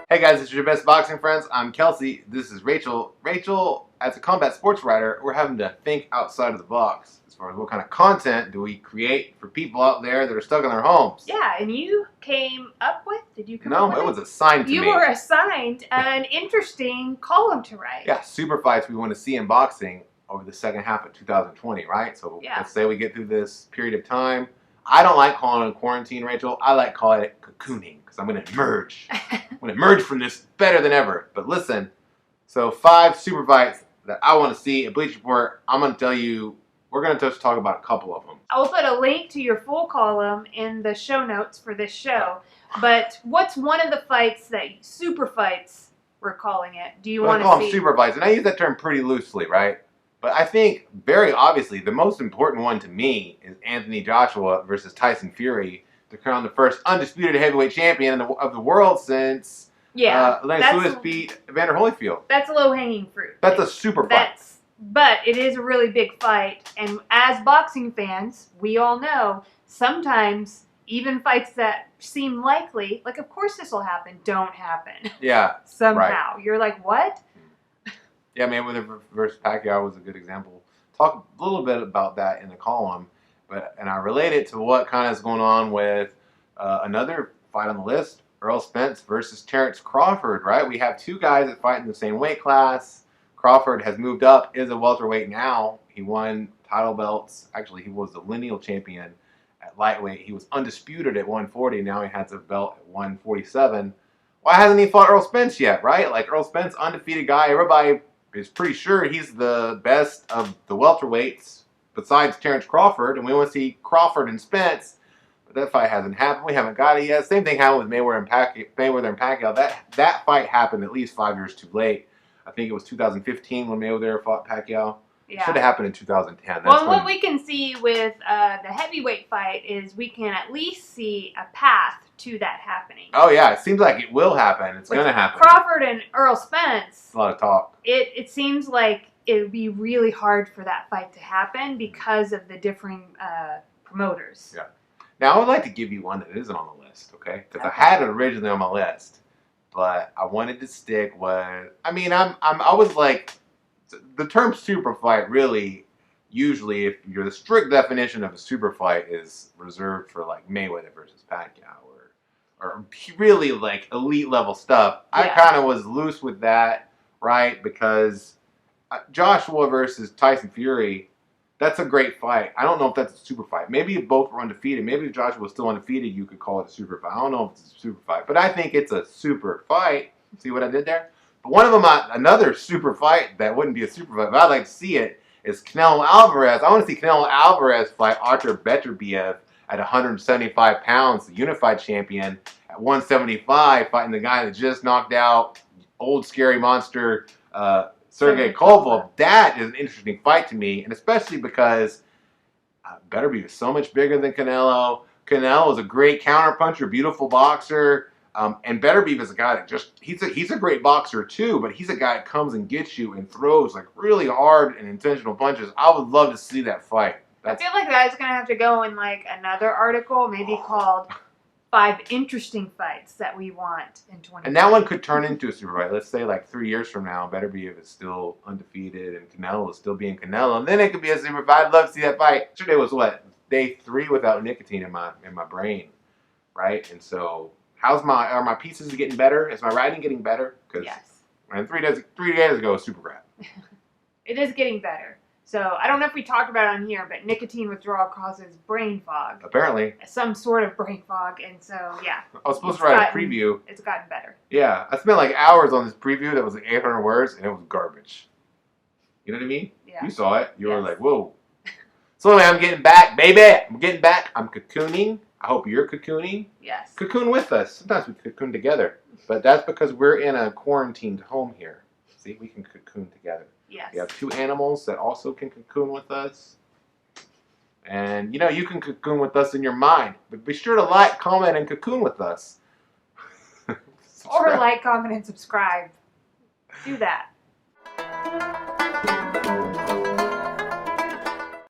Hey guys, it's your best boxing friends. I'm Kelsey. This is Rachel. Rachel, as a combat sports writer, we're having to think outside of the box as far as what kind of content do we create for people out there that are stuck in their homes. Yeah, and you came up with, did you come up with No, it was assigned to me. You were assigned an interesting column to write. Yeah, super fights we want to see in boxing over the second half of 2020, right? So let's say we get through this period of time. I don't like calling it quarantine, Rachel. I like calling it cocooning because I'm going to emerge. I'm going to emerge from this better than ever. But listen, so 5 super fights that I want to see at Bleacher Report. I'm going to tell you, we're going to just talk about a couple of them. I will put a link to your full column in the show notes for this show. But what's one of the fights that super fights we're calling it? Do you want to see? I call them super fights, and I use that term pretty loosely, right? But I think, very obviously, the most important one to me is Anthony Joshua versus Tyson Fury to crown the first undisputed heavyweight champion of the world since Lennox Lewis beat Evander Holyfield. That's low-hanging fruit. That's a super fight. But it is a really big fight, and as boxing fans, we all know, sometimes even fights that seem likely, like of course this will happen, don't happen. Yeah. Somehow. Right. You're like, what? Yeah, Mayweather versus Pacquiao was a good example. Talk a little bit about that in the column, and I relate it to what kind of is going on with another fight on the list, Errol Spence versus Terrence Crawford, right? We have 2 guys that fight in the same weight class. Crawford has moved up, is a welterweight now. He won title belts. Actually, he was the lineal champion at lightweight. He was undisputed at 140. Now he has a belt at 147. Why hasn't he fought Errol Spence yet, right? Like, Errol Spence, undefeated guy. Everybody is pretty sure he's the best of the welterweights besides Terrence Crawford, and we want to see Crawford and Spence, but that fight hasn't happened. We haven't got it yet. Same thing happened with Mayweather and Pacquiao. That fight happened at least 5 years too late. I think it was 2015 when Mayweather fought Pacquiao. Yeah. It should have happened in 2010. Well, what we can see with the heavyweight fight is we can at least see a path to that happening. Oh, yeah. It seems like it will happen. It's going to happen. Crawford and Errol Spence. A lot of talk. It seems like it would be really hard for that fight to happen because of the differing promoters. Yeah. Now, I would like to give you one that isn't on the list, okay? Because I had it originally on my list, but I wanted to stick with... I mean, I was like... The term super fight really, usually, if you're the strict definition of a super fight is reserved for like Mayweather versus Pacquiao or really like elite level stuff. Yeah. I kind of was loose with that, right? Because Joshua versus Tyson Fury, that's a great fight. I don't know if that's a super fight. Maybe if both were undefeated. Maybe if Joshua was still undefeated, you could call it a super fight. I don't know if it's a super fight, but I think it's a super fight. See what I did there? One of them, another super fight that wouldn't be a super fight, but I'd like to see it, is Canelo Alvarez. I want to see Canelo Alvarez fight Artur Beterbiev at 175 pounds, the unified champion, at 175, fighting the guy that just knocked out old scary monster Sergey Kovalev. That is an interesting fight to me, and especially because Beterbiev is so much bigger than Canelo. Canelo is a great counterpuncher, beautiful boxer. And Beterbiev is a guy that he's a great boxer too, but he's a guy that comes and gets you and throws like really hard and intentional punches. I would love to see that fight. I feel like that's going to have to go in like another article, maybe called 5 interesting fights that we want in 2020. And that one could turn into a super fight. Let's say like 3 years from now, Beterbiev is still undefeated and Canelo is still being Canelo. And then it could be a super fight. I'd love to see that fight. Yesterday was what? Day 3 without nicotine in my brain, right? And so... are my pieces getting better? Is my writing getting better? Yes. And 3 days ago, it was super crap. It is getting better. So I don't know if we talked about it on here, but nicotine withdrawal causes brain fog. Apparently. Some sort of brain fog, and so yeah. I was supposed to write a preview. It's gotten better. Yeah, I spent like hours on this preview that was like 800 words, and it was garbage. You know what I mean? Yeah. You saw it. You were like, whoa. So anyway, I'm getting back, baby. I'm getting back. I'm cocooning. I hope you're cocooning. Yes. Cocoon with us. Sometimes we cocoon together. But that's because we're in a quarantined home here. See, we can cocoon together. Yes. We have 2 animals that also can cocoon with us. And, you know, you can cocoon with us in your mind. But be sure to like, comment, and cocoon with us. Or like, comment, and subscribe. Do that.